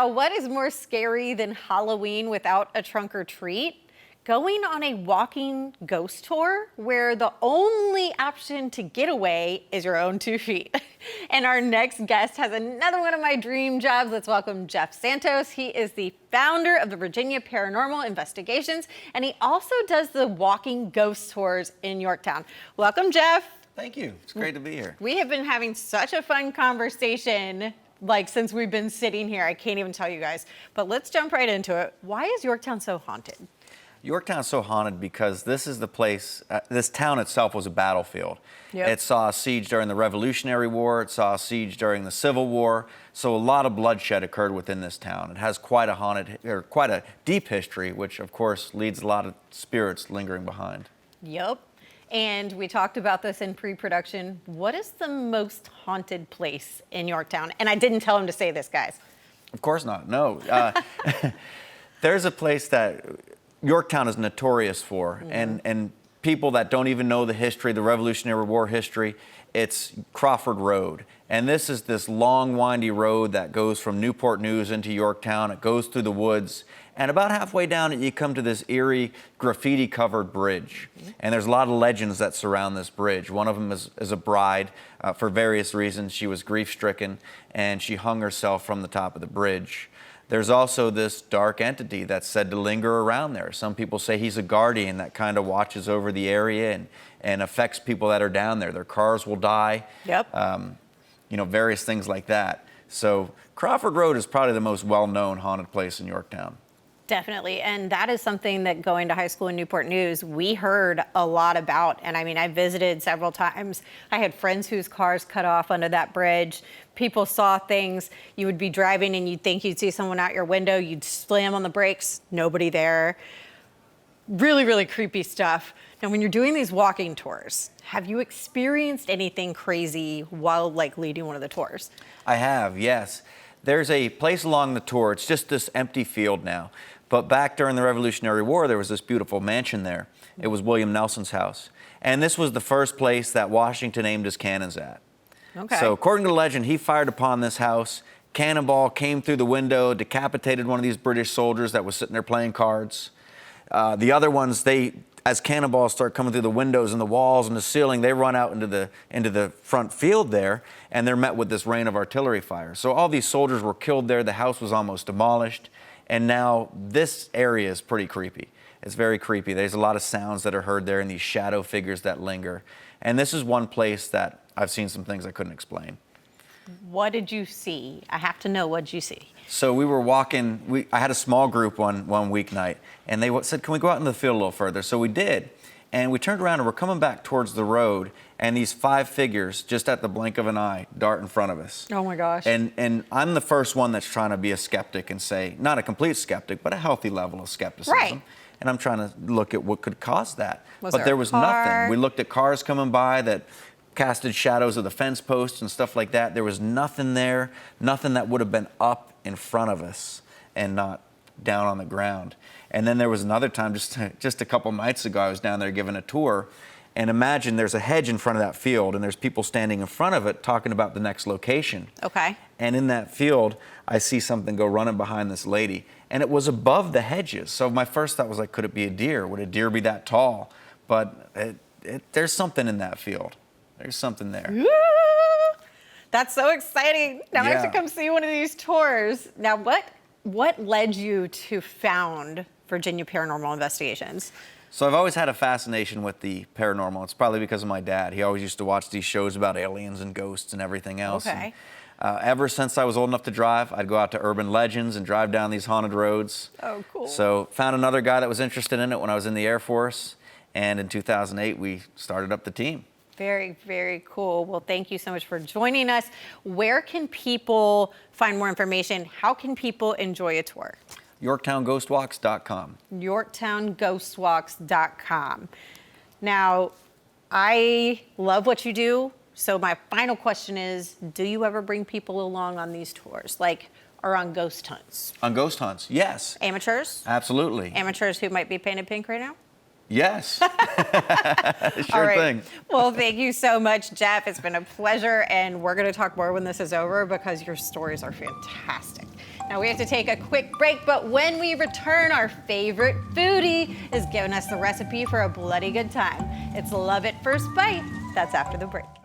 Now, what is more scary than Halloween without a trunk or treat? Going on a walking ghost tour where the only option to get away is your own 2 feet. And our next guest has another one of my dream jobs. Let's welcome Jeff Santos. He is the founder of the Virginia Paranormal Investigations, and he also does the walking ghost tours in Yorktown. Welcome, Jeff. Thank you. It's great to be here. We have been having such a fun conversation since we've been sitting here. I can't even tell you guys, but let's jump right into it. Why is Yorktown so haunted? Yorktown's so haunted because this is the place, this town itself was a battlefield. Yep. It saw a siege during the Revolutionary War, it saw a siege during the Civil War, so a lot of bloodshed occurred within this town. It has quite a deep history, which of course leads a lot of spirits lingering behind. Yep. And we talked about this in pre-production. What is the most haunted place in Yorktown? And I didn't tell him to say this, guys. Of course not, no. There's a place that Yorktown is notorious for, and people that don't even know the history, the Revolutionary War history, it's Crawford Road. And this is this long, windy road that goes from Newport News into Yorktown. It goes through the woods, and about halfway down it, you come to this eerie, graffiti-covered bridge. And there's a lot of legends that surround this bridge. One of them is a bride. For various reasons, she was grief-stricken, and she hung herself from the top of the bridge. There's also this dark entity that's said to linger around there. Some people say he's a guardian that kind of watches over the area and affects people that are down there. Their cars will die. Yep. You know, various things like that. So Crawford Road is probably the most well-known haunted place in Yorktown. Definitely. And that is something that going to high school in Newport News, we heard a lot about. And I mean, I visited several times. I had friends whose cars cut off under that bridge. People saw things. You would be driving and you'd think you'd see someone out your window. You'd slam on the brakes. Nobody there. Really, really creepy stuff. Now, when you're doing these walking tours, have you experienced anything crazy while leading one of the tours? I have, yes. There's a place along the tour. It's just this empty field now. But back during the Revolutionary War, there was this beautiful mansion there. It was William Nelson's house. And this was the first place that Washington aimed his cannons at. Okay. So according to legend, he fired upon this house. Cannonball came through the window, decapitated one of these British soldiers that was sitting there playing cards. The other ones, as cannonballs start coming through the windows and the walls and the ceiling, they run out into the front field there, and they're met with this rain of artillery fire. So all these soldiers were killed there. The house was almost demolished. And now this area is pretty creepy. It's very creepy. There's a lot of sounds that are heard there and these shadow figures that linger. And this is one place that I've seen some things I couldn't explain. What did you see? I have to know, what did you see? So we were walking, I had a small group one weeknight, and they said, can we go out into the field a little further? So we did. And we turned around and we're coming back towards the road, and these 5 figures, just at the blink of an eye, dart in front of us. Oh my gosh. And I'm the first one that's trying to be a skeptic and say, not a complete skeptic, but a healthy level of skepticism. Right. And I'm trying to look at what could cause that. But there was nothing. We looked at cars coming by that casted shadows of the fence posts and stuff like that. There was nothing there, nothing that would have been up in front of us and not down on the ground. And then there was another time, just a couple nights ago, I was down there giving a tour, and imagine there's a hedge in front of that field, and there's people standing in front of it talking about the next location. Okay. And in that field, I see something go running behind this lady, and it was above the hedges. So my first thought was like, could it be a deer? Would a deer be that tall? But there's something in that field. There's something there. Ooh, that's so exciting. Now I have to come see one of these tours. Now, what led you to found Virginia Paranormal Investigations? So I've always had a fascination with the paranormal. It's probably because of my dad. He always used to watch these shows about aliens and ghosts and everything else. Okay. And, ever since I was old enough to drive, I'd go out to urban legends and drive down these haunted roads. Oh, cool. So found another guy that was interested in it when I was in the Air Force. And in 2008, we started up the team. Very, very cool. Well, thank you so much for joining us. Where can people find more information? How can people enjoy a tour? YorktownGhostWalks.com. YorktownGhostWalks.com. Now, I love what you do. So my final question is, do you ever bring people along on these tours, or on ghost hunts? On ghost hunts, yes. Amateurs? Absolutely. Amateurs who might be painted pink right now? Yes. All right. thing. Well, thank you so much, Jeff. It's been a pleasure, and we're going to talk more when this is over because your stories are fantastic. Now we have to take a quick break, but when we return, our favorite foodie is giving us the recipe for a bloody good time. It's love at first bite. That's after the break.